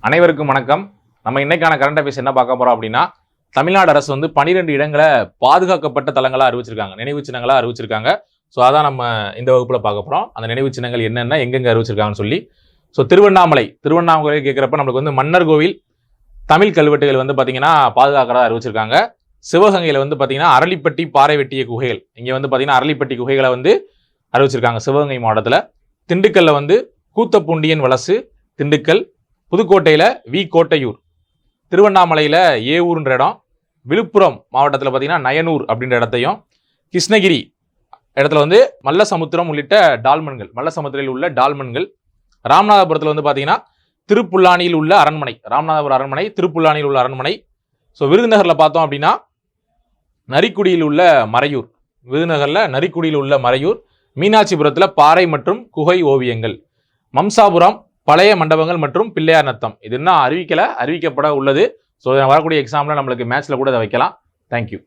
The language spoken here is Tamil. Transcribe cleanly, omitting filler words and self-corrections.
அனைவருக்கும் வணக்கம். நம்ம இன்னைக்கான கரண்ட் அஃபேர்ஸ் என்ன பார்க்க போறோம் அப்படின்னா, தமிழ்நாடு அரசு வந்து 12 இடங்களை பாதுகாக்கப்பட்ட தலங்களா அறிவிச்சிருக்காங்க, நினைவு சின்னங்களா அறிவிச்சிருக்காங்க. ஸோ அதான் நம்ம இந்த வகுப்புல பார்க்க போறோம். அந்த நினைவு சின்னங்கள் என்னென்ன, எங்கெங்க அறிவிச்சிருக்காங்கன்னு சொல்லி. ஸோ திருவண்ணாமலை கேட்கிறப்ப நம்மளுக்கு வந்து மன்னர் கோவில் தமிழ் கல்வெட்டுகள் வந்து பார்த்தீங்கன்னா பாதுகாக்கிறதா அறிவிச்சிருக்காங்க. சிவகங்கையில் வந்து பார்த்தீங்கன்னா அரளிப்பட்டி பாறை வெட்டிய குகைகள், இங்கே வந்து பார்த்தீங்கன்னா அரளிப்பட்டி குகைகளை வந்து அறிவிச்சிருக்காங்க சிவகங்கை மாவட்டத்தில். திண்டுக்கல்ல வந்து கூத்தப்பூண்டியன் வலசு திண்டுக்கல், புதுக்கோட்டையில் வி கோட்டையூர், திருவண்ணாமலையில் ஏவூர்ன்ற இடம், விழுப்புரம் மாவட்டத்தில் பார்த்தீங்கன்னா நயனூர் அப்படின்ற இடத்தையும், கிருஷ்ணகிரி இடத்துல வந்து மல்லசமுத்திரம் உள்ளிட்ட டால்மன்கள், மல்லசமுத்திரையில் உள்ள டால்மன்கள், ராமநாதபுரத்தில் வந்து பார்த்தீங்கன்னா திருப்புல்லானியில் உள்ள அரண்மனை, ராமநாதபுரம் அரண்மனை, திருப்புல்லானியில் உள்ள அரண்மனை. ஸோ விருதுநகரில் பார்த்தோம் அப்படின்னா நரிக்குடியில் உள்ள மறையூர், விருதுநகரில் நரிக்குடியில் உள்ள மறையூர், மீனாட்சிபுரத்தில் பாறை மற்றும் குகை ஓவியங்கள், மம்சாபுரம் பழைய மண்டபங்கள் மற்றும் பிள்ளையார் நத்தம். இது இன்னும் அறிவிக்கப்பட உள்ளது. ஸோ வரக்கூடிய எக்ஸாமில் நம்மளுக்கு மேட்ச்சில் கூட இதை வைக்கலாம். தேங்க்யூ.